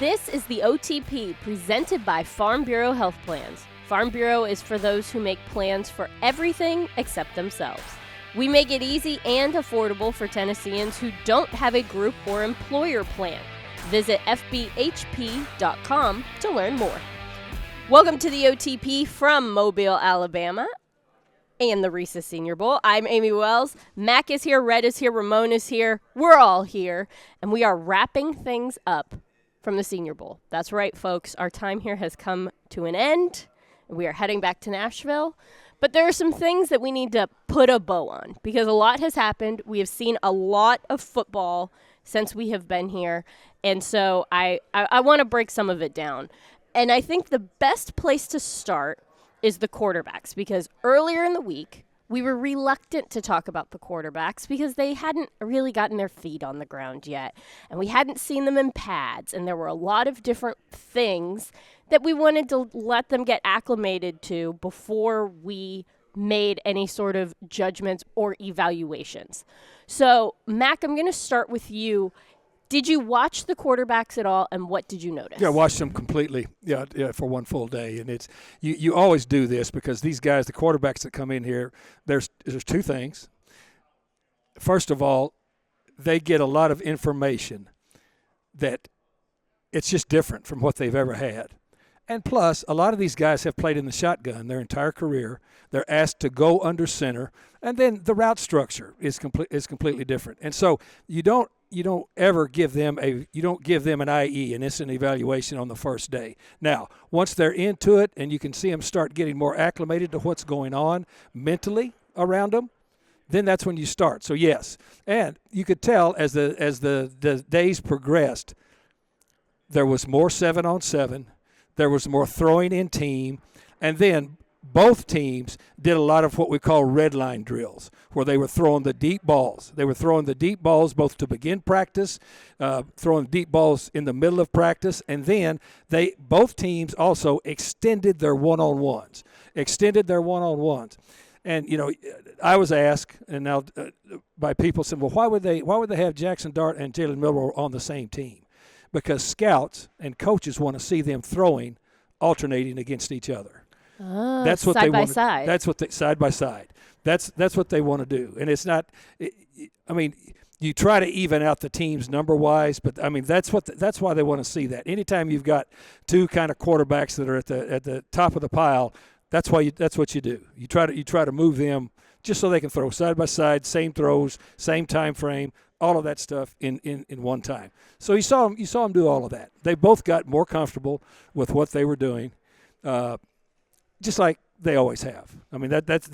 This is the OTP presented by Farm Bureau Health Plans. Farm Bureau is for those who make plans for everything except themselves. We make it easy and affordable for Tennesseans who don't have a group or employer plan. Visit fbhp.com to learn more. Welcome to the OTP from Mobile, Alabama, and the Reese's Senior Bowl. I'm Amy Wells. Mac is here, Red is here, Ramon is here. We're all here, and we are wrapping things up from the Senior Bowl. That's right, folks. Our time here has come to an end. We are heading back to Nashville. But there are some things that we need to put a bow on because a lot has happened. We have seen a lot of football since we have been here. And so I want to break some of it down. And I think the best place to start is the quarterbacks, because earlier in the week, we were reluctant to talk about the quarterbacks because they hadn't really gotten their feet on the ground yet, and we hadn't seen them in pads, and there were a lot of different things that we wanted to let them get acclimated to before we made any sort of judgments or evaluations. So, Mac, I'm going to start with you. Did you watch the quarterbacks at all, and what did you notice? Yeah, I watched them completely, for one full day. And it's you always do this because these guys, the quarterbacks that come in here, there's two things. First of all, they get a lot of information that it's just different from what they've ever had. And plus, a lot of these guys have played in the shotgun their entire career. They're asked to go under center, and then the route structure is completely different. And so you don't ever give them an IE, an instant evaluation, on the first day. Now, once they're into it and you can see them start getting more acclimated to what's going on mentally around them, then that's when you start. So yes, and you could tell as the days progressed, there was more 7-on-7, there was more throwing in team, and then both teams did a lot of what we call red line drills, where they were throwing the deep balls. They were throwing the deep balls both to begin practice, throwing deep balls in the middle of practice, and then both teams also extended their one-on-ones. And I was asked, and now by people saying, well, why would they have Jackson Dart and Jalen Milum on the same team? Because scouts and coaches want to see them throwing, alternating against each other. That's what side they by want. side. That's what side by side. That's what they want to do. And it's not. You try to even out the teams number wise, but that's why they want to see that. Anytime you've got two kind of quarterbacks that are at the top of the pile, that's what you do. You try to move them just so they can throw side by side, same throws, same time frame, all of that stuff in one time. So you saw them do all of that. They both got more comfortable with what they were doing. Just like they always have. That's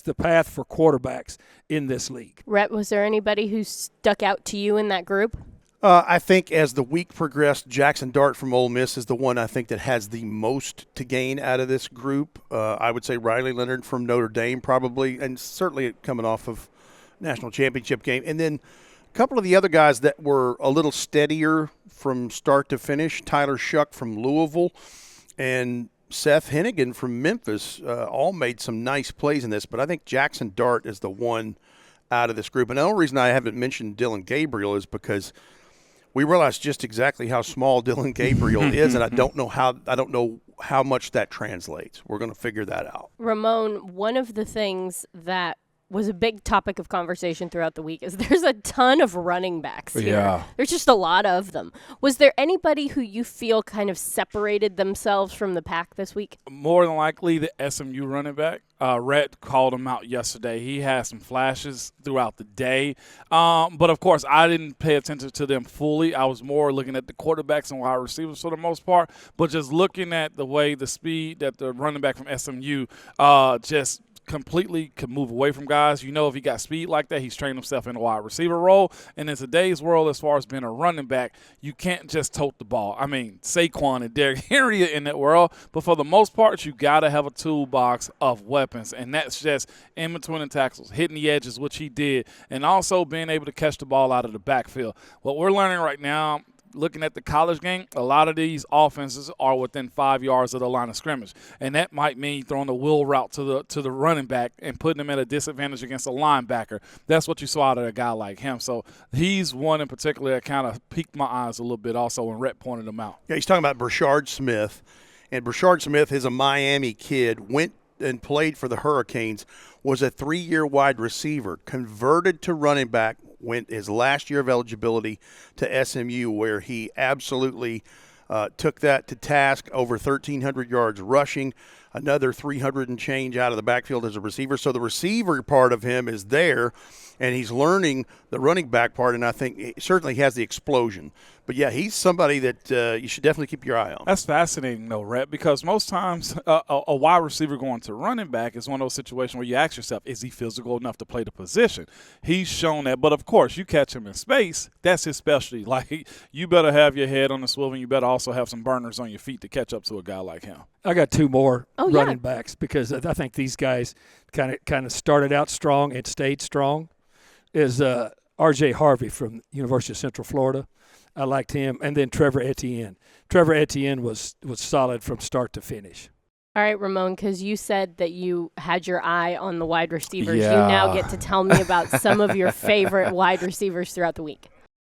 the path for quarterbacks in this league. Rhett, was there anybody who stuck out to you in that group? I think as the week progressed, Jackson Dart from Ole Miss is the one I think that has the most to gain out of this group. I would say Riley Leonard from Notre Dame probably, and certainly coming off of national championship game. And then a couple of the other guys that were a little steadier from start to finish, Tyler Shuck from Louisville and Seth Hennigan from Memphis, all made some nice plays in this, but I think Jackson Dart is the one out of this group. And the only reason I haven't mentioned Dylan Gabriel is because we realize just exactly how small Dylan Gabriel is, and I don't know how much that translates. We're going to figure that out. Ramon, one of the things that was a big topic of conversation throughout the week is there's a ton of running backs here. Yeah. There's just a lot of them. Was there anybody who you feel kind of separated themselves from the pack this week? More than likely the SMU running back. Rhett called him out yesterday. He had some flashes throughout the day. But, of course, I didn't pay attention to them fully. I was more looking at the quarterbacks and wide receivers for the most part. But just looking at the speed that the running back from SMU just – completely could move away from guys. If he got speed like that, he's trained himself in a wide receiver role. And in today's world, as far as being a running back, you can't just tote the ball. Saquon and Derrick Henry are in that world, but for the most part, you got to have a toolbox of weapons, and that's just in between the tackles, hitting the edges, which he did, and also being able to catch the ball out of the backfield. What we're learning right now, looking at the college game, a lot of these offenses are within 5 yards of the line of scrimmage, and that might mean throwing a wheel route to the running back and putting him at a disadvantage against a linebacker. That's what you saw out of a guy like him. So he's one in particular that kind of piqued my eyes a little bit also when Rhett pointed him out. Yeah, he's talking about Brashard Smith. And Brashard Smith is a Miami kid, went and played for the Hurricanes, was a 3-year wide receiver, converted to running back, went his last year of eligibility to SMU, where he absolutely took that to task, over 1,300 yards rushing, another 300 and change out of the backfield as a receiver. So the receiver part of him is there, and he's learning the running back part, and I think he certainly has the explosion. But, yeah, he's somebody that you should definitely keep your eye on. That's fascinating, though, Rhett, because most times a wide receiver going to running back is one of those situations where you ask yourself, is he physical enough to play the position? He's shown that. But, of course, you catch him in space, that's his specialty. Like, you better have your head on the swivel, and you better also have some burners on your feet to catch up to a guy like him. I got two more running backs because I think these guys kind of started out strong and stayed strong. Is R.J. Harvey from University of Central Florida. I liked him. And then Trevor Etienne. Trevor Etienne was solid from start to finish. All right, Ramon, because you said that you had your eye on the wide receivers. Yeah. You now get to tell me about some of your favorite wide receivers throughout the week.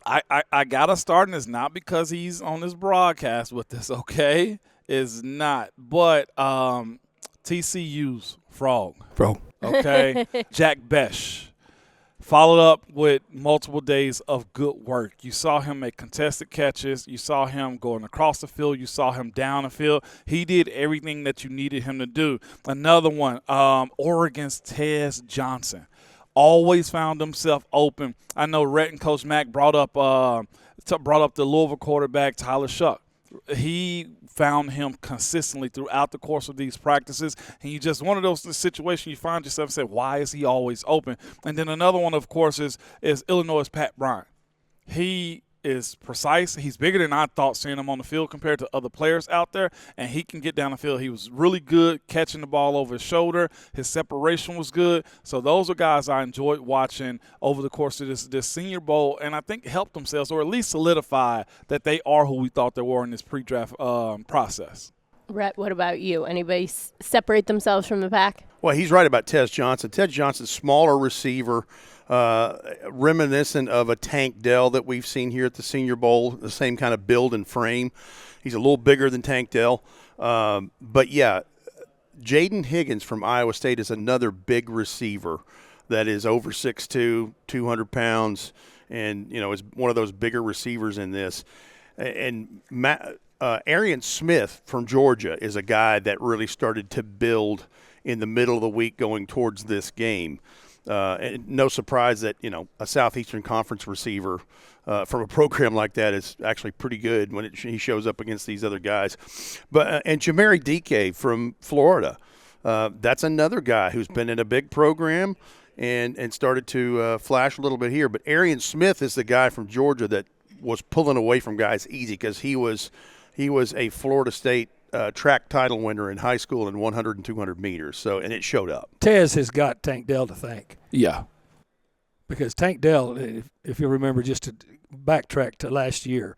I got to start, and it's not because he's on this broadcast with this, okay? It's not. But TCU's Frog. Okay? Jack Besh. Followed up with multiple days of good work. You saw him make contested catches. You saw him going across the field. You saw him down the field. He did everything that you needed him to do. Another one, Oregon's Tez Johnson. Always found himself open. I know Rhett and Coach Mack brought up the Louisville quarterback, Tyler Shuck. He found him consistently throughout the course of these practices. And you just one of those situations you find yourself and say, why is he always open? And then another one, of course, is Illinois' Pat Bryant. He is precise. He's bigger than I thought seeing him on the field compared to other players out there, and he can get down the field. He was really good catching the ball over his shoulder. His separation was good. So those are guys I enjoyed watching over the course of this Senior Bowl, and I think helped themselves or at least solidify that they are who we thought they were in this pre-draft process. Rhett, what about you? Anybody separate themselves from the pack? Well, he's right about Tez Johnson. Tez Johnson's smaller receiver, reminiscent of a Tank Dell that we've seen here at the Senior Bowl, the same kind of build and frame. He's a little bigger than Tank Dell. But, yeah, Jaden Higgins from Iowa State is another big receiver that is over 6'2", 200 pounds, and, is one of those bigger receivers in this. And Arian Smith from Georgia is a guy that really started to build in the middle of the week going towards this game. And no surprise that, a Southeastern Conference receiver from a program like that is actually pretty good when he shows up against these other guys. But and Jamari DK from Florida, that's another guy who's been in a big program and started to flash a little bit here. But Arian Smith is the guy from Georgia that was pulling away from guys easy because he was a Florida State track title winner in high school in 100 and 200 meters. And it showed up. Tez has got Tank Dell to thank. Yeah. Because Tank Dell, if you remember, just to backtrack to last year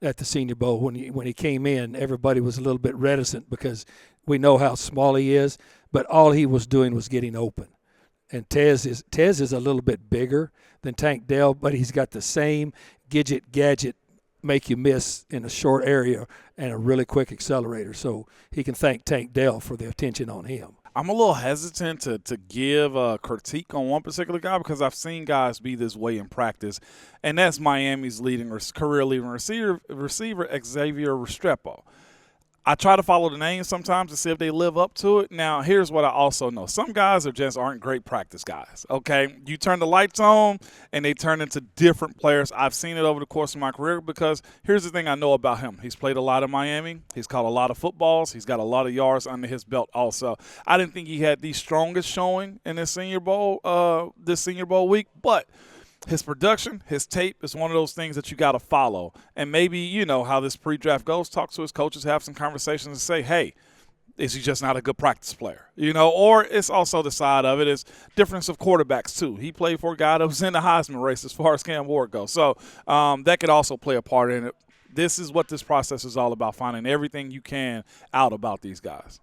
at the Senior Bowl, when he came in, everybody was a little bit reticent because we know how small he is, but all he was doing was getting open. And Tez is a little bit bigger than Tank Dell, but he's got the same gadget make you miss in a short area and a really quick accelerator. So he can thank Tank Dell for the attention on him. I'm a little hesitant to give a critique on one particular guy because I've seen guys be this way in practice, and that's Miami's career-leading receiver Xavier Restrepo. I try to follow the names sometimes to see if they live up to it. Now, here's what I also know. Some guys aren't great practice guys, okay? You turn the lights on, and they turn into different players. I've seen it over the course of my career because here's the thing I know about him. He's played a lot in Miami. He's caught a lot of footballs. He's got a lot of yards under his belt also. I didn't think he had the strongest showing in this Senior Bowl week, but – his production, his tape is one of those things that you got to follow. And maybe, how this pre-draft goes, talk to his coaches, have some conversations and say, hey, is he just not a good practice player? Or it's also the side of it is difference of quarterbacks too. He played for a guy that was in the Heisman race as far as Cam Ward goes. So that could also play a part in it. This is what this process is all about, finding everything you can out about these guys.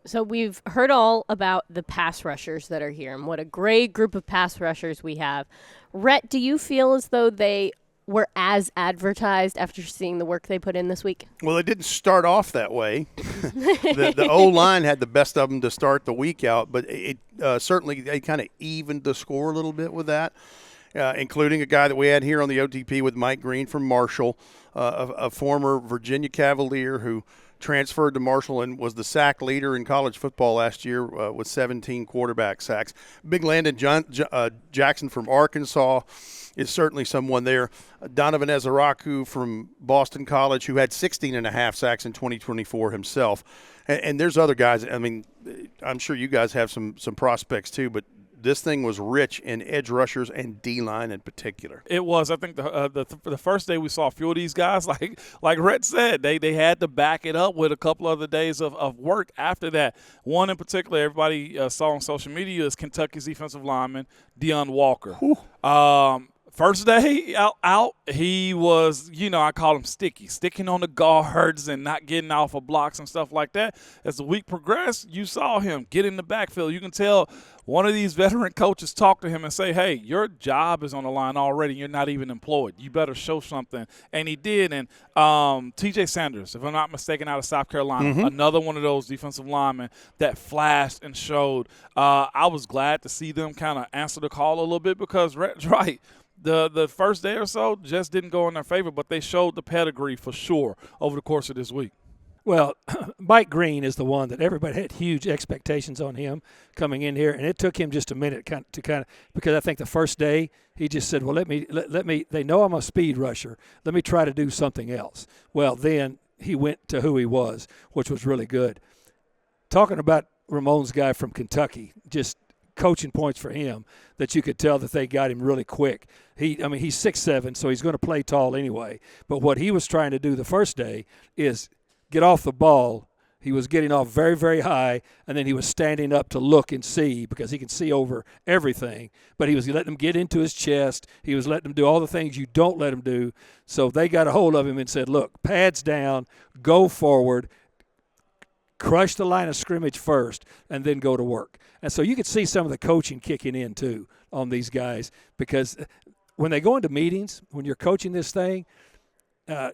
So we've heard all about the pass rushers that are here and what a great group of pass rushers we have. Rhett, do you feel as though they were as advertised after seeing the work they put in this week? Well, it didn't start off that way. The O-line had the best of them to start the week out, but it certainly they kind of evened the score a little bit with that, including a guy that we had here on the OTP with Mike Green from Marshall, a former Virginia Cavalier who transferred to Marshall and was the sack leader in college football last year with 17 quarterback sacks. Big Landon Jackson from Arkansas is certainly someone there. Donovan Ezaraku from Boston College, who had 16.5 sacks in 2024 himself. And there's other guys. I mean, I'm sure you guys have some prospects too, but this thing was rich in edge rushers and D-line in particular. It was. I think the first day we saw a few of these guys, like Rhett said, they had to back it up with a couple other days of work after that. One in particular everybody saw on social media is Kentucky's defensive lineman, Deion Walker. First day out, he was, I call him sticking on the guards and not getting off of blocks and stuff like that. As the week progressed, you saw him get in the backfield. You can tell one of these veteran coaches talk to him and say, hey, your job is on the line already. You're not even employed. You better show something. And he did. And TJ Sanders, if I'm not mistaken, out of South Carolina, another one of those defensive linemen that flashed and showed. I was glad to see them kind of answer the call a little bit because Rhett's right. The first day or so just didn't go in their favor, but they showed the pedigree for sure over the course of this week. Well, Mike Green is the one that everybody had huge expectations on him coming in here, and it took him just a minute because I think the first day he just said, well, let me. They know I'm a speed rusher. Let me try to do something else. Well, then he went to who he was, which was really good. Talking about Ramon's guy from Kentucky, just coaching points for him that you could tell that they got him really quick. He's 6'7", so he's going to play tall anyway. But what he was trying to do the first day is get off the ball. He was getting off very, very high, and then he was standing up to look and see because he can see over everything. But he was letting him get into his chest. He was letting him do all the things you don't let him do. So they got a hold of him and said, look, pads down, go forward, crush the line of scrimmage first, and then go to work. And so you could see some of the coaching kicking in, too, on these guys because when they go into meetings, when you're coaching this thing, when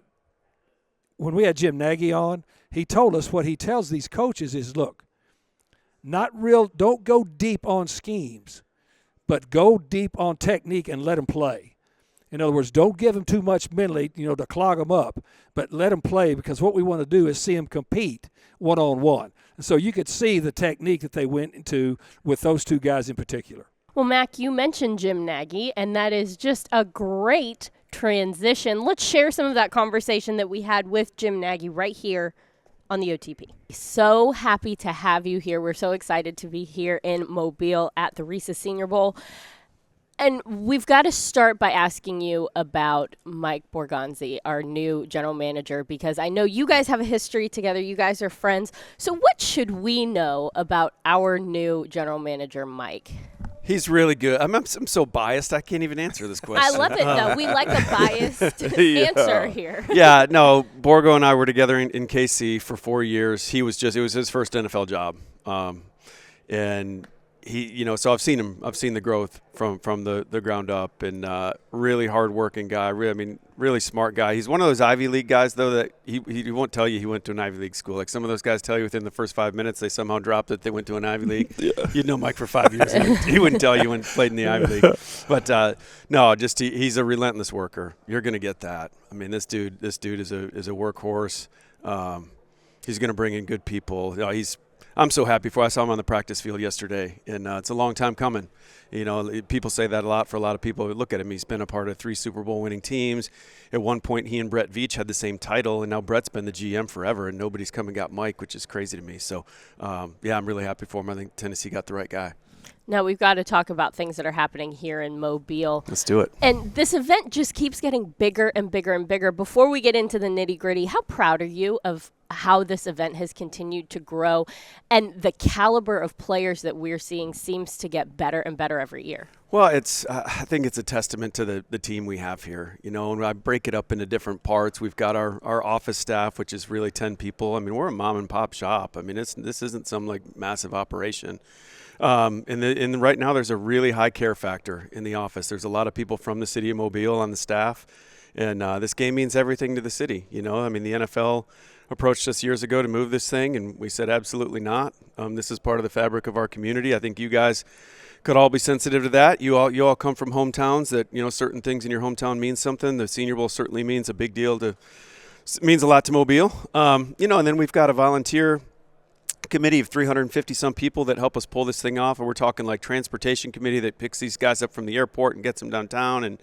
we had Jim Nagy on, he told us what he tells these coaches is, look, don't go deep on schemes, but go deep on technique and let them play. In other words, don't give them too much mentally, to clog them up, but let them play because what we want to do is see them compete one-on-one. And so you could see the technique that they went into with those two guys in particular. Well, Mac, you mentioned Jim Nagy, and that is just a great transition. Let's share some of that conversation that we had with Jim Nagy right here on the OTP. So happy to have you here. We're so excited to be here in Mobile at the Reese's Senior Bowl. And we've got to start by asking you about Mike Borgonzi, our new general manager, because I know you guys have a history together. You guys are friends. So what should we know about our new general manager, Mike? He's really good. I'm so biased, I can't even answer this question. I love it, though. We like a biased answer here. Yeah, no, Borgo and I were together in KC for 4 years. It was his first NFL job. And he, so I've seen the growth from the ground up, and really hardworking guy. Really smart guy. He's one of those Ivy League guys, though, that he won't tell you he went to an Ivy League school. Like some of those guys tell you within the first 5 minutes they somehow dropped that they went to an Ivy League. Yeah. You'd know Mike for 5 years. He wouldn't tell you when he played in the Ivy League. But no, just he's a relentless worker. You're going to get that. This dude is a workhorse. He's going to bring in good people. I'm so happy for. I saw him on the practice field yesterday, and it's a long time coming. People say that a lot for a lot of people. Look at him. He's been a part of 3 Super Bowl winning teams. At one point, he and Brett Veach had the same title, and now Brett's been the GM forever, and nobody's come and got Mike, which is crazy to me. So, I'm really happy for him. I think Tennessee got the right guy. Now we've got to talk about things that are happening here in Mobile. Let's do it. And this event just keeps getting bigger and bigger and bigger. Before we get into the nitty-gritty, how proud are you of how this event has continued to grow, and the caliber of players that we're seeing seems to get better and better every year? Well, I think it's a testament to the team we have here. You know, and I break it up into different parts. We've got our office staff, which is really 10 people. I mean, we're a mom and pop shop. I mean, this isn't some like massive operation. And right now there's a really high care factor in the office. There's a lot of people from the city of Mobile on the staff, and this game means everything to the city. You know, I mean, the NFL approached us years ago to move this thing, and we said absolutely not. This is part of the fabric of our community. I think you guys could all be sensitive to that. You all come from hometowns that, you know, certain things in your hometown mean something. The Senior Bowl certainly means a big deal means a lot to Mobile. You know, and then we've got a volunteer committee of 350 some people that help us pull this thing off, and we're talking like transportation committee that picks these guys up from the airport and gets them downtown, and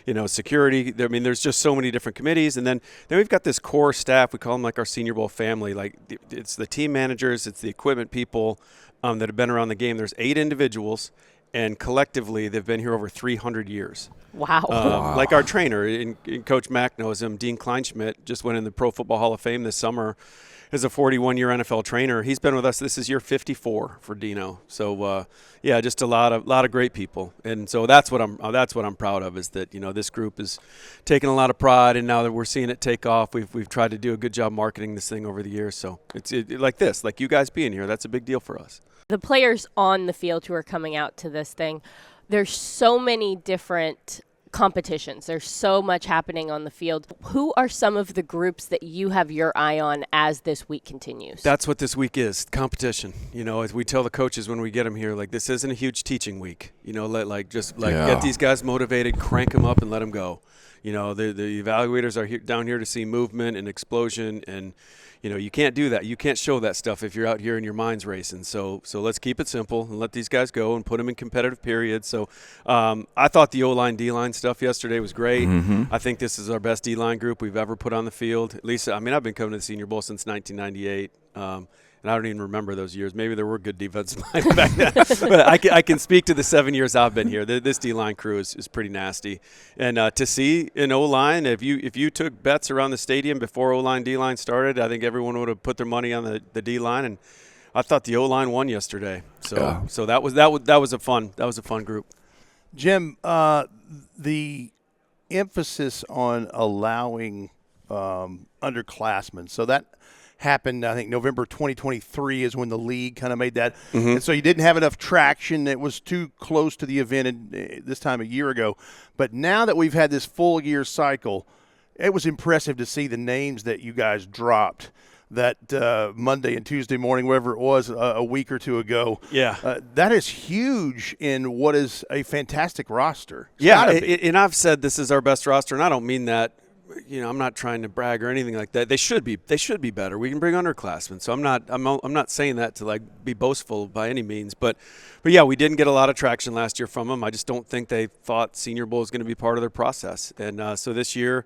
you know, security. I mean, there's just so many different committees, and then we've got this core staff. We call them like our Senior Bowl family. Like, it's the team managers, it's the equipment people that have been around the game. There's 8 individuals, and collectively they've been here over 300 years. Wow. Like our trainer, and Coach Mack knows him, Dean Kleinschmidt, just went in the Pro Football Hall of Fame this summer as a 41-year NFL trainer. He's been with us. This is year 54 for Dino. So yeah, just a lot of great people, and so that's what I'm proud of, is that, you know, this group is taking a lot of pride, and now that we're seeing it take off, we've tried to do a good job marketing this thing over the years. So it's like you guys being here, that's a big deal for us. The players on the field who are coming out to this thing, there's so many different competitions. There's so much happening on the field. Who are some of the groups that you have your eye on as this week continues? That's what this week is, competition. You know, as we tell the coaches when we get them here, like, this isn't a huge teaching week. You know, get these guys motivated, crank them up, and let them go. You know, the evaluators are down here to see movement and explosion, and you know, you can't do that. You can't show that stuff if you're out here and your mind's racing. So let's keep it simple and let these guys go and put them in competitive periods. So I thought the O-line, D-line stuff yesterday was great. Mm-hmm. I think this is our best D-line group we've ever put on the field. At least, I mean, I've been coming to the Senior Bowl since 1998. And I don't even remember those years. Maybe there were good defensive linemen back then. But I can speak to the 7 years I've been here. This D-line crew is pretty nasty. And to see an O-line, if you took bets around the stadium before O-line, D-line started, I think everyone would have put their money on the D-line. And I thought the O-line won yesterday. So that was a fun group. Jim, the emphasis on allowing underclassmen, so that happened, I think, November 2023 is when the league kind of made that. Mm-hmm. And so you didn't have enough traction. It was too close to the event this time a year ago. But now that we've had this full year cycle, it was impressive to see the names that you guys dropped that Monday and Tuesday morning, whatever it was, a week or two ago. Yeah. That is huge in what is a fantastic roster. And I've said this is our best roster, and I don't mean that. You know, I'm not trying to brag or anything like that. They should be better. We can bring underclassmen. So I'm not saying that to like be boastful by any means. But yeah, we didn't get a lot of traction last year from them. I just don't think they thought Senior Bowl was going to be part of their process. And so this year,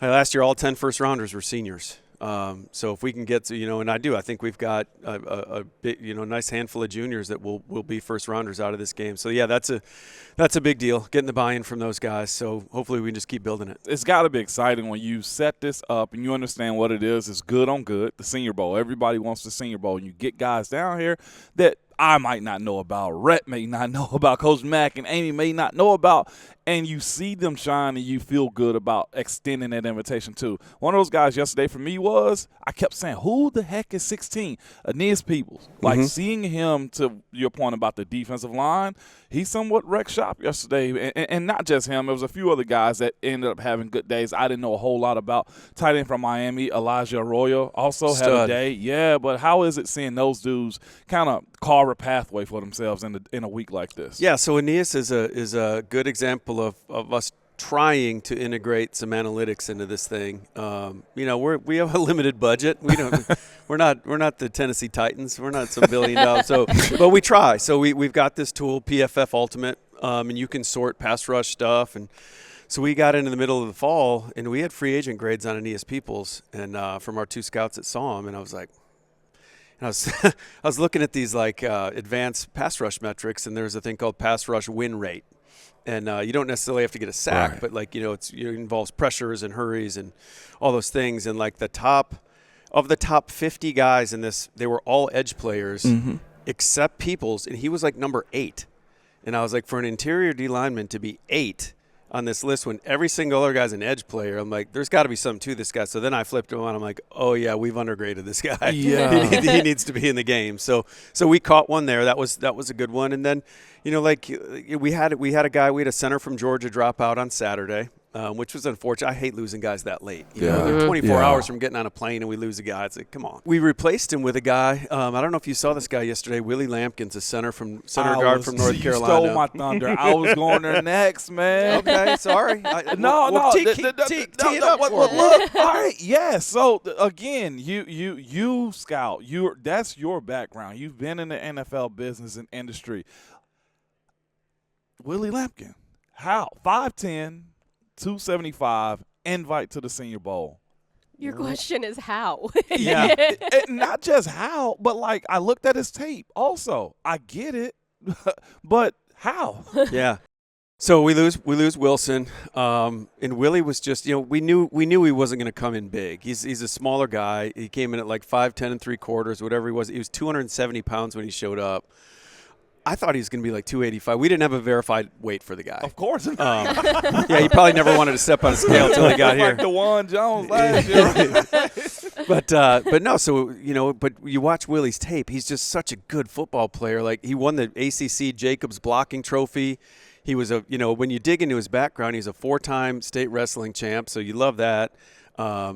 last year, all 10 first rounders were seniors. So if we can get to, you know, and I think we've got a big, you know, nice handful of juniors that will be first rounders out of this game. So yeah, that's a big deal, getting the buy-in from those guys. So hopefully we can just keep building it. It's got to be exciting when you set this up and you understand what it is. It's good on good, the Senior Bowl. Everybody wants the Senior Bowl, and you get guys down here that I might not know about, Rhett may not know about, Coach Mack and Amy may not know about, and you see them shine and you feel good about extending that invitation too. One of those guys yesterday for me was, I kept saying, who the heck is 16? Aeneas Peebles. Like, seeing him, to your point about the defensive line, he somewhat wrecked shop yesterday. And not just him. There was a few other guys that ended up having good days. I didn't know a whole lot about. Tight end from Miami, Elijah Arroyo, also had a day. Yeah, but how is it seeing those dudes kind of carve a pathway for themselves in a week like this? Yeah, so Aeneas is a good example of us trying to integrate some analytics into this thing. You know, we have a limited budget. We're not the Tennessee Titans. We're not some $1 billion. So, but we try. So we've got this tool, PFF Ultimate, and you can sort pass rush stuff. And so we got into the middle of the fall, and we had free agent grades on Aeneas Peebles, and from our 2 scouts that saw him, and I was like, And I was I was looking at these like advanced pass rush metrics, and there's a thing called pass rush win rate. And you don't necessarily have to get a sack, Right. but like, it involves pressures and hurries and all those things. And like the top 50 guys in this, they were all edge players except Peoples, and he was like number 8. And I was like, for an interior D lineman to be 8 on this list when every single other guy's an edge player, I'm like, there's got to be something to this guy. So then I flipped him on. I'm like, oh yeah, we've undergraded this guy. Yeah. he needs to be in the game. So we caught one there. That was a good one. And then, like we had a center from Georgia drop out on Saturday. Which was unfortunate. I hate losing guys that late. They're 24 hours from getting on a plane and we lose a guy. It's like, come on. We replaced him with a guy. I don't know if you saw this guy yesterday. Willie Lampkin's a center guard from North Carolina. You stole my thunder. I was going there next, man. Okay, sorry. Tee it up for me. Look, all right, yeah. So again, you scout. That's your background. You've been in the NFL business and industry. Willie Lampkin, how 5'10", 275, invite to the Senior Bowl. Your question is how? Yeah, not just how, but like I looked at his tape. Also, I get it, but how? Yeah. So we lose Wilson, and Willie was just we knew he wasn't going to come in big. He's a smaller guy. He came in at like 5'10" and 3/4, whatever he was. He was 270 pounds when he showed up. I thought he was going to be like 285. We didn't have a verified weight for the guy. Of course. Yeah, he probably never wanted to step on a scale until he got here. Like DeJuan Jones last year. But no, so, but you watch Willie's tape. He's just such a good football player. Like, he won the ACC Jacobs blocking trophy. He was when you dig into his background, he's a 4-time state wrestling champ, so you love that.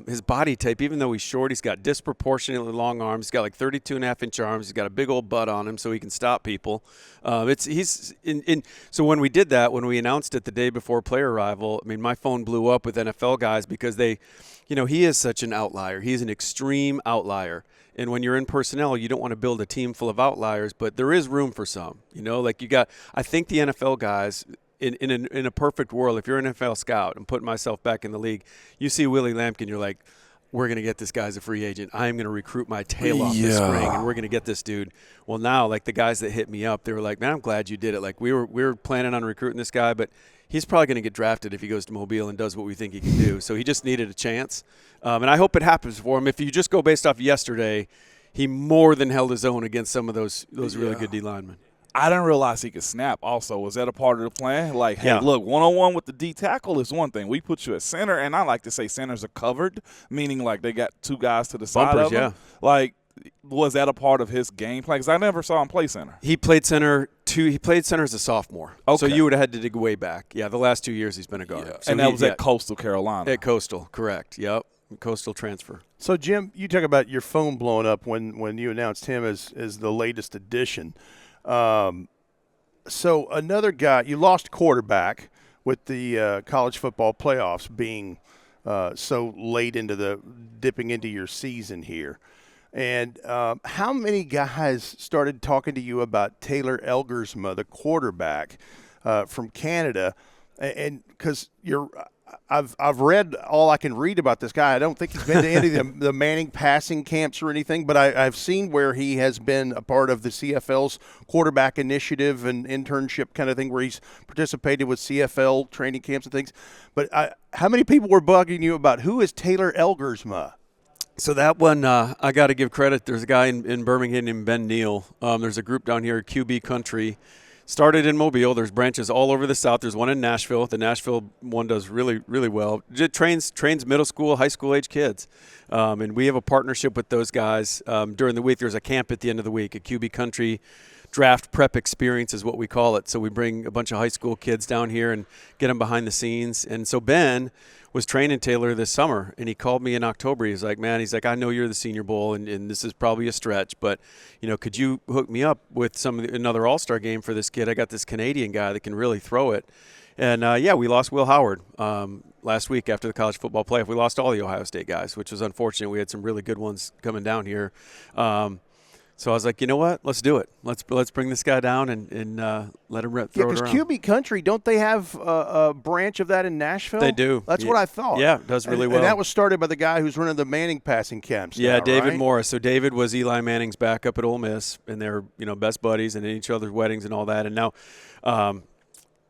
His body type, even though he's short, he's got disproportionately long arms. He's got like 32.5-inch arms. He's got a big old butt on him so he can stop people. So when we did that, when we announced it the day before player arrival, I mean, my phone blew up with NFL guys because they, he is such an outlier. He's an extreme outlier. And when you're in personnel, you don't want to build a team full of outliers, but there is room for some. I think the NFL guys, in a perfect world, if you're an NFL scout, I'm putting myself back in the league, you see Willie Lampkin, you're like, we're going to get this guy as a free agent. I'm going to recruit my tail off this spring, and we're going to get this dude. Well, now, like the guys that hit me up, they were like, man, I'm glad you did it. Like we were planning on recruiting this guy, but he's probably going to get drafted if he goes to Mobile and does what we think he can do. So he just needed a chance, and I hope it happens for him. If you just go based off yesterday, he more than held his own against some of those really good D linemen. I didn't realize he could snap also. Was that a part of the plan? Like, hey, Yeah. look, one-on-one with the D tackle is one thing. We put you at center, and I like to say centers are covered, meaning like they got two guys to the side Bumpers, of them. Like, was that a part of his game plan? Because I never saw him play center. He played center as a sophomore. Okay. So you would have had to dig way back. Yeah, the last 2 years he's been a guard. Yeah. So And that was at Coastal Carolina. At Coastal, correct. Yep. Coastal transfer. So, Jim, you talk about your phone blowing up when you announced him as the latest addition. So another guy, you lost quarterback with the college football playoffs being so late dipping into your season here. And how many guys started talking to you about Taylor Elgersma, the quarterback from Canada? And because I've read all I can read about this guy. I don't think he's been to any of the Manning passing camps or anything, but I've seen where he has been a part of the CFL's quarterback initiative and internship kind of thing where he's participated with CFL training camps and things. But how many people were bugging you about who is Taylor Elgersma? So that one, I got to give credit. There's a guy in Birmingham named Ben Neal. There's a group down here, QB Country. Started in Mobile. There's branches all over the South. There's one in Nashville. The Nashville one does really, really well. It trains middle school, high school age kids. And we have a partnership with those guys. During the week, there's a camp at the end of the week, a QB Country draft prep experience is what we call it. So we bring a bunch of high school kids down here and get them behind the scenes. And so Ben was training Taylor this summer, and he called me in October. He's like, I know you're the Senior Bowl, and this is probably a stretch, but, could you hook me up with another all-star game for this kid? I got this Canadian guy that can really throw it. And, we lost Will Howard last week after the college football playoff. We lost all the Ohio State guys, which was unfortunate. We had some really good ones coming down here. So I was like, you know what? Let's do it. Let's bring this guy down and let him throw it around. Because QB Country, don't they have a branch of that in Nashville? They do. That's what I thought. Yeah, it does really well. And that was started by the guy who's running the Manning passing camps. Yeah, now, David right? Morris. So David was Eli Manning's backup at Ole Miss, and they're best buddies and in each other's weddings and all that. And now,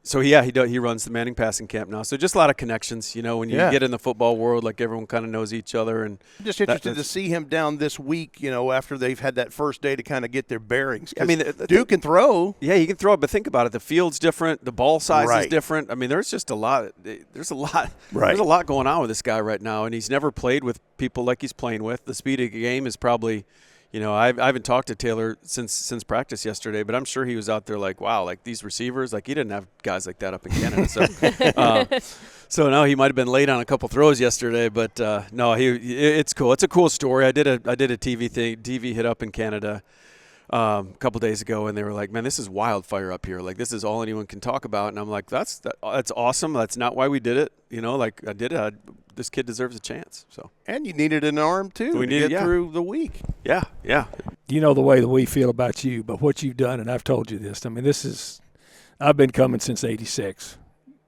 so yeah, he runs the Manning passing camp now. So just a lot of connections. When you get in the football world, like everyone kind of knows each other. And I'm just interested to see him down this week. After they've had that first day to kind of get their bearings. I mean, Duke can throw. Yeah, he can throw it, but think about it. The field's different. The ball size is Right. different. I mean, there's just a lot. There's a lot. Right. There's a lot going on with this guy right now, and he's never played with people like he's playing with. The speed of the game is probably. I haven't talked to Taylor since practice yesterday, but I'm sure he was out there like, wow, like these receivers, like he didn't have guys like that up in Canada. So, so no, he might have been late on a couple throws yesterday, but no, it's cool. It's a cool story. I did a TV hit up in Canada a couple days ago, and they were like, man, this is wildfire up here. Like this is all anyone can talk about, and I'm like, that's awesome. That's not why we did it. Like I did it. This kid deserves a chance. So And you needed an arm, too, to get through the week. Yeah. You know the way that we feel about you, but what you've done, and I've told you this. I mean, I've been coming since '86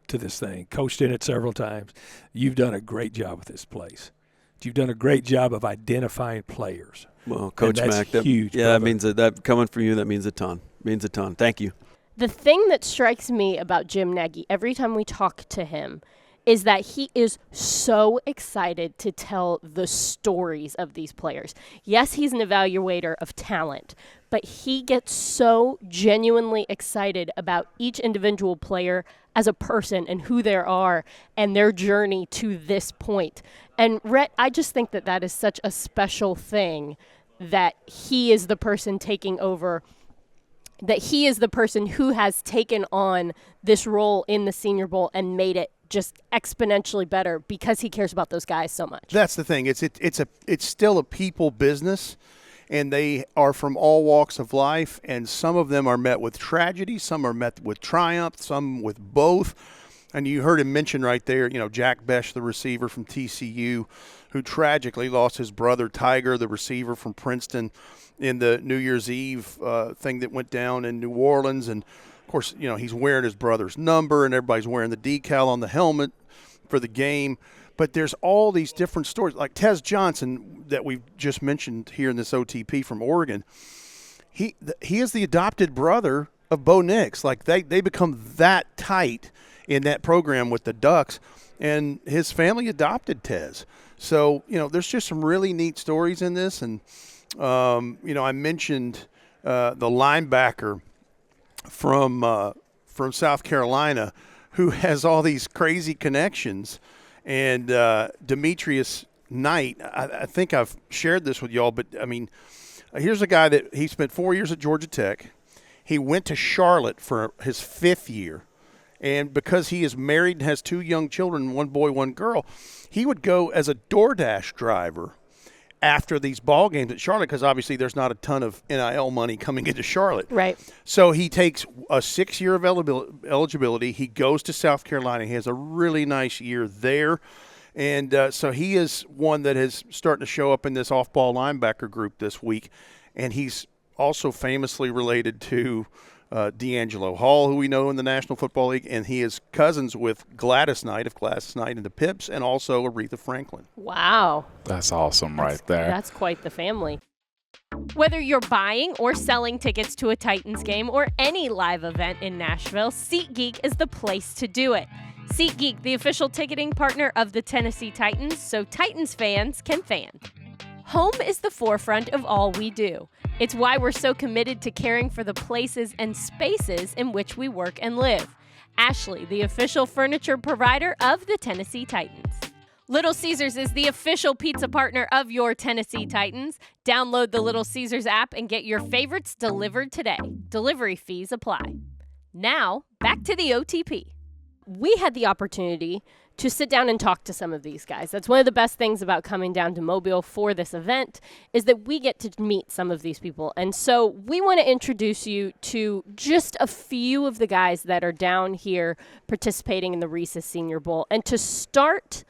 to this thing, coached in it several times. You've done a great job with this place. You've done a great job of identifying players. Well, Coach Mac, huge. Yeah, that means that coming from you, that means a ton. Thank you. The thing that strikes me about Jim Nagy every time we talk to him is that he is so excited to tell the stories of these players. Yes, he's an evaluator of talent, but he gets so genuinely excited about each individual player as a person and who they are and their journey to this point. And Rhett, I just think that is such a special thing that he is the person taking over, that he is the person who has taken on this role in the Senior Bowl and made it just exponentially better because he cares about those guys so much. That's the thing. It's still a people business, and they are from all walks of life, and some of them are met with tragedy, some are met with triumph, some with both. And you heard him mention right there, Jack Besh, the receiver from TCU, who tragically lost his brother Tiger, the receiver from Princeton, in the New Year's Eve thing that went down in New Orleans. And of course, he's wearing his brother's number, and everybody's wearing the decal on the helmet for the game. But there's all these different stories, like Tez Johnson that we've just mentioned here in this OTP from Oregon. He is the adopted brother of Bo Nix. Like they become that tight in that program with the Ducks, and his family adopted Tez. So there's just some really neat stories in this, and I mentioned the linebacker from South Carolina who has all these crazy connections. And Demetrius Knight, I think I've shared this with y'all, but, I mean, here's a guy that he spent 4 years at Georgia Tech. He went to Charlotte for his 5th year. And because he is married and has 2 young children, 1 boy, 1 girl, he would go as a DoorDash driver after these ball games at Charlotte, because obviously there's not a ton of NIL money coming into Charlotte. Right. So he takes a 6-year eligibility. He goes to South Carolina. He has a really nice year there. And so he is one that is starting to show up in this off-ball linebacker group this week. And he's also famously related to D'Angelo Hall, who we know in the National Football League, and he is cousins with Gladys Knight of Gladys Knight and the Pips, and also Aretha Franklin. Wow. That's awesome right there. That's quite the family. Whether you're buying or selling tickets to a Titans game or any live event in Nashville, SeatGeek is the place to do it. SeatGeek, the official ticketing partner of the Tennessee Titans, so Titans fans can fan. Home is the forefront of all we do. It's why we're so committed to caring for the places and spaces in which we work and live. Ashley, the official furniture provider of the Tennessee Titans. Little Caesars is the official pizza partner of your Tennessee Titans. Download the Little Caesars app and get your favorites delivered today. Delivery fees apply. Now, back to the OTP. We had the opportunity to sit down and talk to some of these guys. That's one of the best things about coming down to Mobile for this event, is that we get to meet some of these people. And so we want to introduce you to just a few of the guys that are down here participating in the Reese's Senior Bowl. And to start,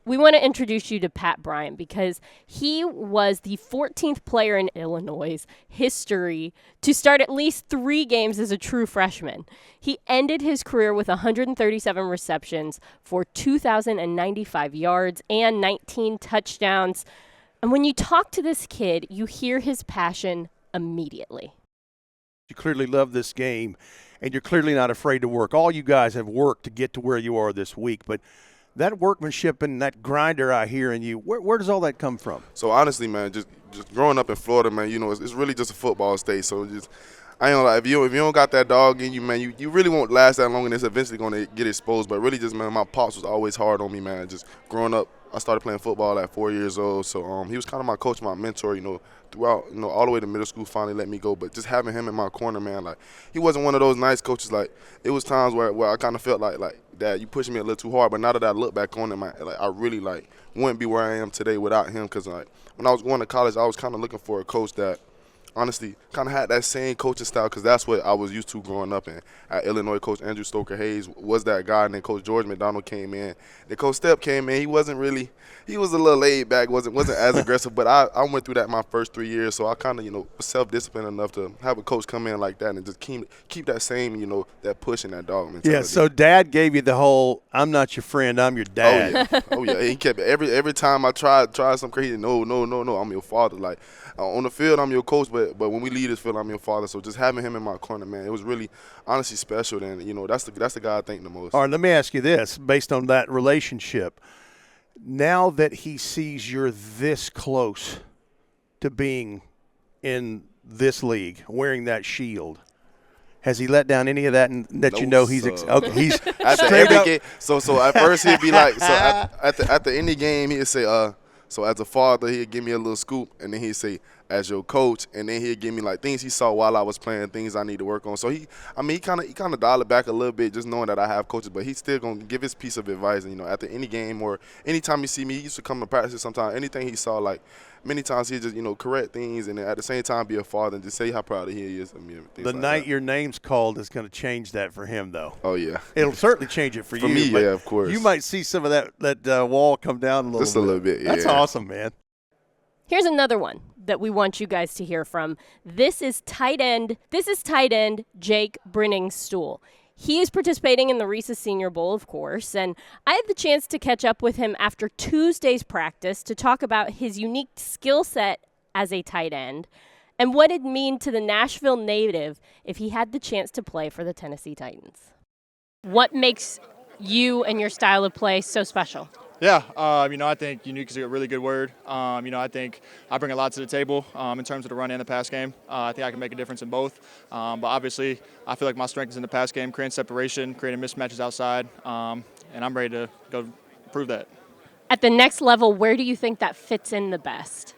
We want to introduce you to Pat Bryant because he was the 14th player in Illinois' history to start at least 3 games as a true freshman. He ended his career with 137 receptions for 2,095 yards and 19 touchdowns. And when you talk to this kid, you hear his passion immediately. You clearly love this game, and you're clearly not afraid to work. All you guys have worked to get to where you are this week, but that workmanship and that grinder I hear in you, where does all that come from? So honestly, man, just growing up in Florida, man, you know, it's really just a football state. So just, I ain't gonna lie, if you don't got that dog in you, man, you really won't last that long, and it's eventually gonna get exposed. But really, just, man, my pops was always hard on me, man. Just growing up, I started playing football at 4 years old. So he was kind of my coach, my mentor, you know, throughout, you know, all the way to middle school. Finally let me go, but just having him in my corner, man, like, he wasn't one of those nice coaches. Like, it was times where I kind of felt like Dad, you pushing me a little too hard. But now that I look back on it, I really wouldn't be where I am today without him. Because when I was going to college, I was kind of looking for a coach that honestly kind of had that same coaching style, because that's what I was used to growing up in. At Illinois, Coach Andrew Stoker Hayes was that guy, and then Coach George McDonald came in. Then Coach Stepp came in. He was a little laid back, wasn't as aggressive. But I went through that my first 3 years, so I kind of, you know, was self-disciplined enough to have a coach come in like that and just keep that same, you know, that push and that dog mentality. Yeah, so Dad gave you the whole, I'm not your friend, I'm your dad. Oh yeah. He kept every time I tried something crazy. No, I'm your father. Like, on the field, I'm your coach, but when we leave this field, I'm your father. So just having him in my corner, man, it was really honestly special. And, you know, that's the guy I thank the most. All right, let me ask you this, based on that relationship. Now that he sees you're this close to being in this league, wearing that shield, has he let down any of that and that you know he's okay? He's straight up. Game, so at first he'd be like, so at the end of the game he'd say, so as a father, he'd give me a little scoop, and then he'd say, as your coach, and then he'd give me like things he saw while I was playing, things I need to work on. So he kind of dialed it back a little bit, just knowing that I have coaches, but he's still gonna give his piece of advice. And, you know, after any game or anytime he see me, he used to come to practice. Sometimes anything he saw, like many times he'd just, you know, correct things, and then at the same time be a father and just say how proud he is of me. The night your name's called is going to change that for him, though. Oh yeah, it'll certainly change it for you. For me, yeah, of course. You might see some of that wall come down a little bit. Just a little bit. Yeah. That's awesome, man. Here's another one that we want you guys to hear from. This is tight end Jake Briningstool. He is participating in the Reese's Senior Bowl, of course, and I had the chance to catch up with him after Tuesday's practice to talk about his unique skill set as a tight end and what it'd mean to the Nashville native if he had the chance to play for the Tennessee Titans. What makes you and your style of play so special? Yeah, you know, I think unique is a really good word. You know, I think I bring a lot to the table in terms of the run and the pass game. I think I can make a difference in both. But obviously, I feel like my strength is in the pass game, creating separation, creating mismatches outside, and I'm ready to go prove that. At the next level, where do you think that fits in the best?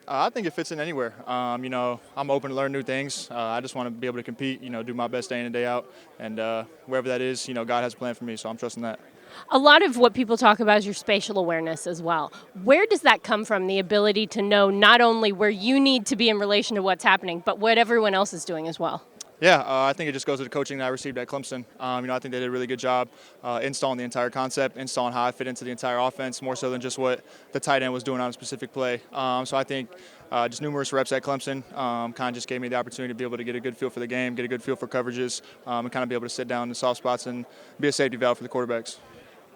I think it fits in anywhere. You know, I'm open to learn new things. I just want to be able to compete, you know, do my best day in and day out. And wherever that is, you know, God has a plan for me, so I'm trusting that. A lot of what people talk about is your spatial awareness as well. Where does that come from, the ability to know not only where you need to be in relation to what's happening, but what everyone else is doing as well? Yeah, I think it just goes to the coaching that I received at Clemson. You know, I think they did a really good job installing the entire concept, installing how I fit into the entire offense, more so than just what the tight end was doing on a specific play. So I think just numerous reps at Clemson kind of just gave me the opportunity to be able to get a good feel for the game, get a good feel for coverages, and kind of be able to sit down in the soft spots and be a safety valve for the quarterbacks.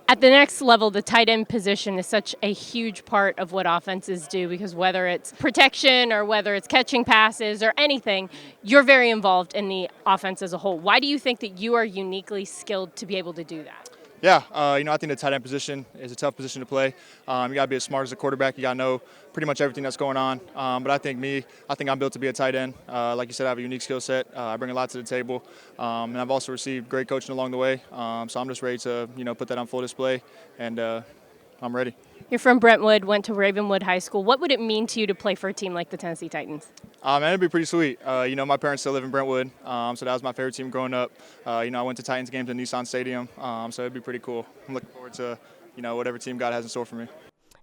At the next level, the tight end position is such a huge part of what offenses do because whether it's protection or whether it's catching passes or anything, you're very involved in the offense as a whole. Why do you think that you are uniquely skilled to be able to do that? Yeah, you know, I think the tight end position is a tough position to play. You got to be as smart as a quarterback. You got to know pretty much everything that's going on. But I think I'm built to be a tight end. Like you said, I have a unique skill set. I bring a lot to the table. And I've also received great coaching along the way. So I'm just ready to, you know, put that on full display. And I'm ready. You're from Brentwood, went to Ravenwood High School. What would it mean to you to play for a team like the Tennessee Titans? Man, it'd be pretty sweet. You know, my parents still live in Brentwood, so that was my favorite team growing up. You know, I went to Titans games at Nissan Stadium, so it'd be pretty cool. I'm looking forward to, you know, whatever team God has in store for me.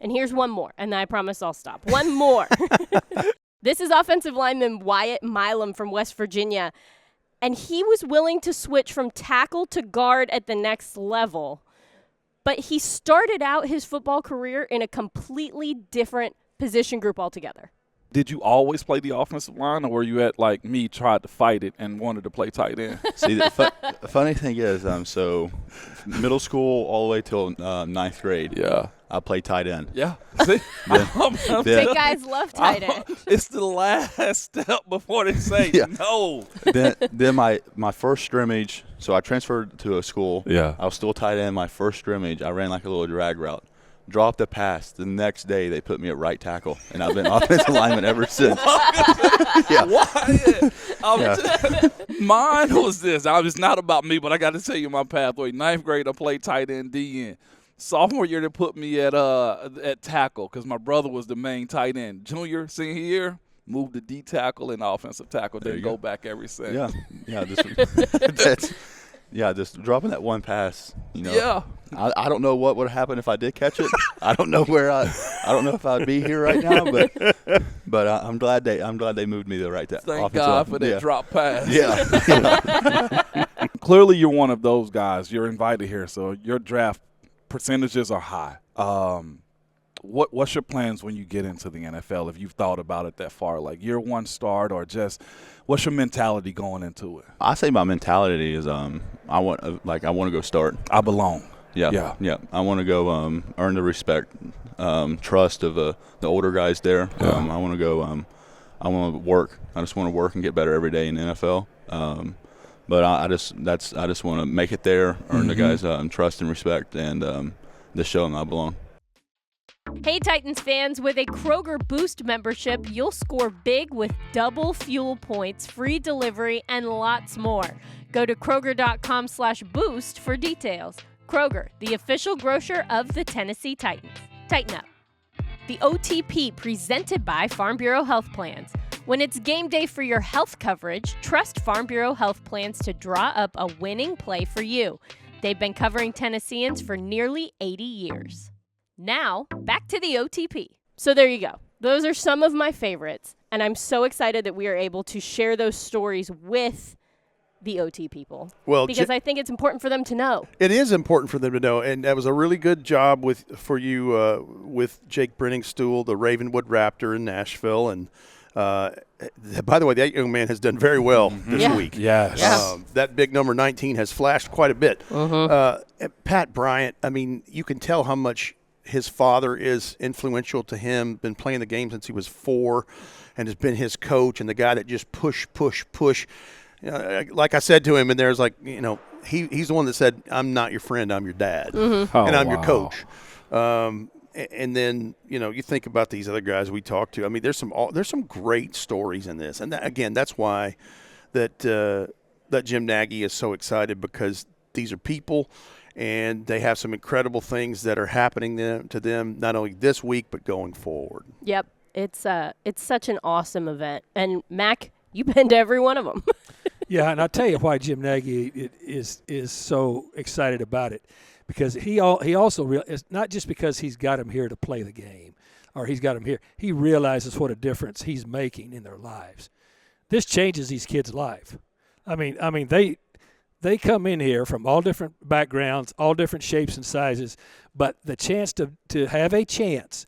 And here's one more, and I promise I'll stop. One more. This is offensive lineman Wyatt Milum from West Virginia, and he was willing to switch from tackle to guard at the next level. but he started out his football career in a completely different position group altogether. Did you always play the offensive line, or were you at, like me, tried to fight it and wanted to play tight end? See, the funny thing is, so middle school all the way till ninth grade, Yeah. I played tight end. Yeah. See? Big guys love tight end. It's the last step before they say Yeah. no. then my first scrimmage, so I transferred to a school. Yeah. I was still tight end. My first scrimmage, I ran like a little drag route. Dropped a pass. The next day, they put me at right tackle, and I've been offensive lineman ever since. Yeah. Wyatt, mine was this. It's not about me, but I got to tell you my pathway. Ninth grade, I played tight end, DN. Sophomore year, they put me at tackle because my brother was the main tight end. Junior, senior year, moved to D tackle and offensive tackle. Then go back every since. Just dropping that one pass. Yeah. I don't know what would happen if I did catch it. I don't know I don't know if I'd be here right now, but I'm glad they moved me to the right. Thank God for that drop pass. Yeah. Clearly, you're one of those guys. You're invited here, so your draft percentages are high. What's your plans when you get into the NFL? If you've thought about it that far, like year one start, or just what's your mentality going into it? I say my mentality is I want to go start. I belong. Yeah. I want to go earn the respect, trust of the older guys there. Yeah. I want to go. I want to work. I just want to work and get better every day in the NFL. But I just want to make it there, earn the guys' trust and respect, and just show them I belong. Hey Titans fans, with a Kroger Boost membership, you'll score big with double fuel points, free delivery, and lots more. Go to Kroger.com/boost for details. Kroger, the official grocer of the Tennessee Titans. Tighten up. The OTP, presented by Farm Bureau Health Plans. When it's game day for your health coverage, trust Farm Bureau Health Plans to draw up a winning play for you. They've been covering Tennesseans for nearly 80 years. Now, back to the OTP. So there you go. Those are some of my favorites, and I'm so excited that we are able to share those stories with the OT people. Well, because I think it's important for them to know. It is important for them to know, and that was a really good job for you with Jake Briningstool, the Ravenwood Raptor in Nashville, and by the way, that young man has done very well this week. Yes. That big number 19 has flashed quite a bit. Pat Bryant, I mean, you can tell how much his father is influential to him, been playing the game since he was 4, and has been his coach and the guy that just push. Like I said to him, and there's he's the one that said, "I'm not your friend, I'm your dad, and I'm your coach." And then you think about these other guys we talked to. I mean, there's some great stories in this, and that's why that Jim Nagy is so excited, because these are people. And they have some incredible things that are happening to them, not only this week, but going forward. Yep. It's such an awesome event. And, Mac, you've been to every one of them. Yeah, and I'll tell you why Jim Nagy is so excited about it. Because he also it's not just because he's got them here to play the game, or he's got them here. He realizes what a difference he's making in their lives. This changes these kids' life. I mean, they come in here from all different backgrounds, all different shapes and sizes, but the chance to have a chance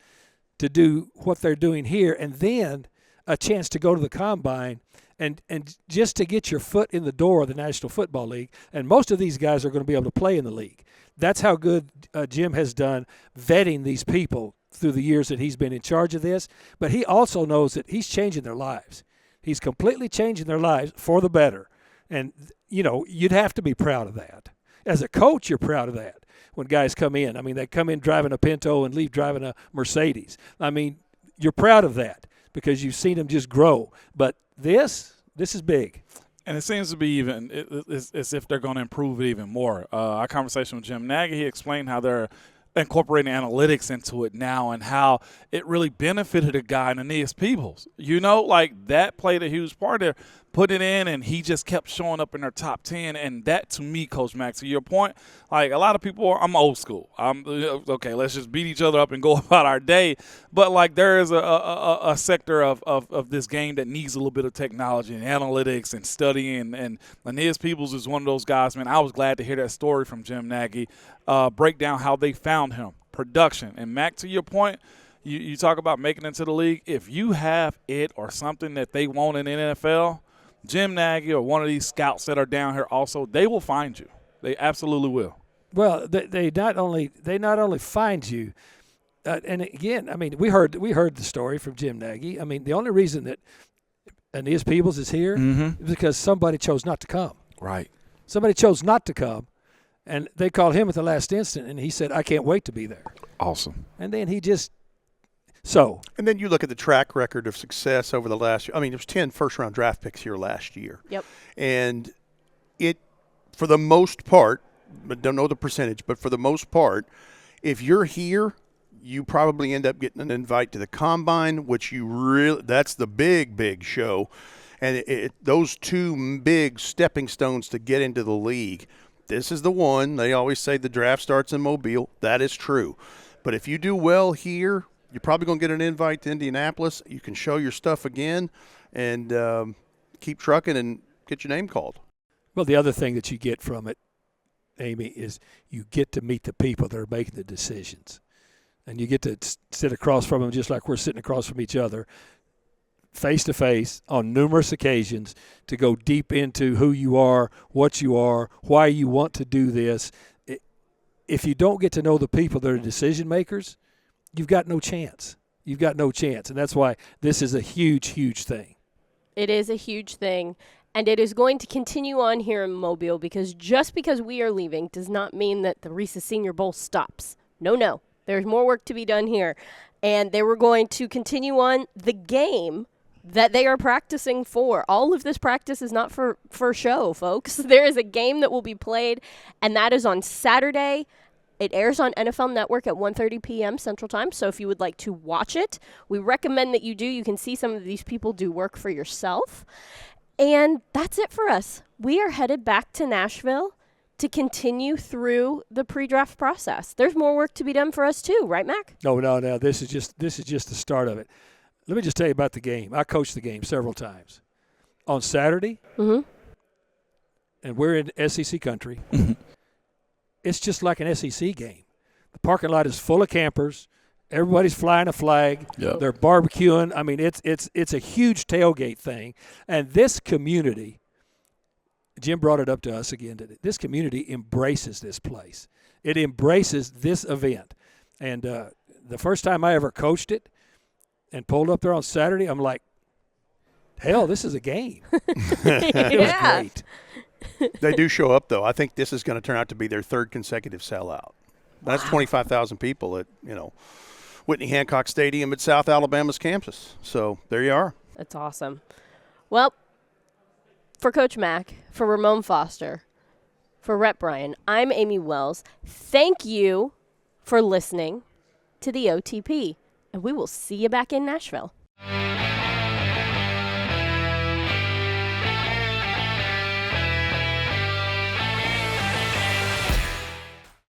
to do what they're doing here, and then a chance to go to the combine and just to get your foot in the door of the National Football League. And most of these guys are going to be able to play in the league. That's how good Jim has done vetting these people through the years that he's been in charge of this. But he also knows that he's changing their lives. He's completely changing their lives for the better. And, you'd have to be proud of that. As a coach, you're proud of that when guys come in. I mean, they come in driving a Pinto and leave driving a Mercedes. I mean, you're proud of that because you've seen them just grow. But this is big. And it seems to be even as if they're going to improve it even more. Our conversation with Jim Nagy, he explained how they're incorporating analytics into it now and how it really benefited a guy in Aeneas Peebles. Like that played a huge part there. put it in, and he just kept showing up in their top 10. And that, to me, Coach Max, to your point, like a lot of people, I'm old school. I'm okay. Let's just beat each other up and go about our day. But like there is a sector of this game that needs a little bit of technology and analytics and studying. And Aeneas Peoples is one of those guys. Man, I was glad to hear that story from Jim Nagy, break down how they found him, production. And Mac, to your point. You talk about making it into the league. If you have it or something that they want in the NFL, Jim Nagy or one of these scouts that are down here also, they will find you. They absolutely will. Well, they not only find you, and again, I mean, we heard the story from Jim Nagy. I mean, the only reason that Aeneas Peoples is here is because somebody chose not to come. Right. Somebody chose not to come, and they called him at the last instant, and he said, "I can't wait to be there." Awesome. And then he just. So, and then you look at the track record of success over the last year. I mean, there was 10 first-round draft picks here last year. Yep. And it, for the most part, but don't know the percentage, but for the most part, if you're here, you probably end up getting an invite to the Combine, which that's the big show. And those two big stepping stones to get into the league, this is the one. They always say the draft starts in Mobile. That is true. But if you do well here, you're probably going to get an invite to Indianapolis. You can show your stuff again and keep trucking and get your name called. Well, the other thing that you get from it, Amy, is you get to meet the people that are making the decisions. And you get to sit across from them just like we're sitting across from each other, face-to-face on numerous occasions to go deep into who you are, what you are, why you want to do this. If you don't get to know the people that are decision makers, you've got no chance. You've got no chance. And that's why this is a huge thing. It is a huge thing. And it is going to continue on here in Mobile because just because we are leaving does not mean that the Reese's Senior Bowl stops. No. There's more work to be done here. And they were going to continue on the game that they are practicing for. All of this practice is not for show, folks. There is a game that will be played, and that is on Saturday. It airs on NFL Network at 1:30 p.m. Central Time, so if you would like to watch it, we recommend that you do. You can see some of these people do work for yourself. And that's it for us. We are headed back to Nashville to continue through the pre-draft process. There's more work to be done for us too, right, Mac? No. This is just the start of it. Let me just tell you about the game. I coached the game several times. On Saturday, and we're in SEC country. It's just like an SEC game. The parking lot is full of campers. Everybody's flying a flag. Yep. They're barbecuing. I mean, it's a huge tailgate thing. And this community, Jim brought it up to us again today. This community embraces this place. It embraces this event. And the first time I ever coached it and pulled up there on Saturday, I'm like, hell, this is a game. It was great. They do show up, though. I think this is going to turn out to be their third consecutive sellout. That's 25,000 people at, Whitney Hancock Stadium at South Alabama's campus. So there you are. That's awesome. Well, for Coach Mack, for Ramon Foster, for Rhett Bryan, I'm Amy Wells. Thank you for listening to the OTP, and we will see you back in Nashville.